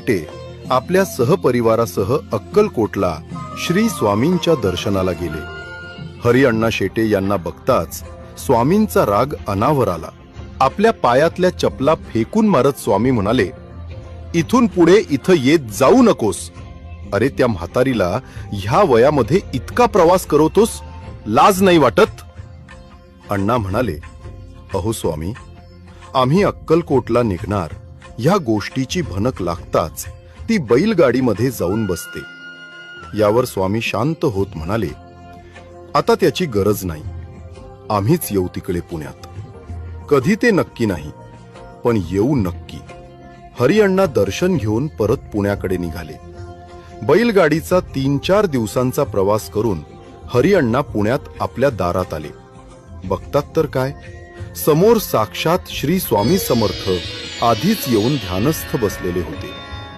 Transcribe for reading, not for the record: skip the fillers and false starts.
शेटे आपल्या सहपरिवारासह अक्कलकोटला श्री स्वामींच्या दर्शनाला गेले. हरिअण्णा शेटे यांना बघताच स्वामींचा राग अनावर आला. आपल्या पायातल्या चपला फेकून मारत स्वामी म्हणाले, इथून पुढे इथं येत जाऊ नकोस. अरे, त्या म्हातारीला ह्या वयामध्ये इतका प्रवास करवतोस, लाज नाही वाटत? अण्णा म्हणाले, अहो स्वामी, आम्ही अक्कलकोटला निघणार ह्या गोष्टीची भनक लागताच ती बैलगाडीमध्ये जाऊन बसते. यावर स्वामी शांत होत म्हणाले, आता त्याची गरज नाही. आम्हीच येऊ तिकडे पुण्यात. कधी ते नक्की नाही, पण येऊ नक्की. हरिअण्णा दर्शन घेऊन परत पुण्याकडे निघाले. बैलगाडीचा 3-4 दिवसांचा प्रवास करून हरिअण्णा पुण्यात आपल्या दारात आले. बघतात तर काय, समोर साक्षात श्री स्वामी समर्थ आधीच येऊन ध्यानस्थ बसलेले होते.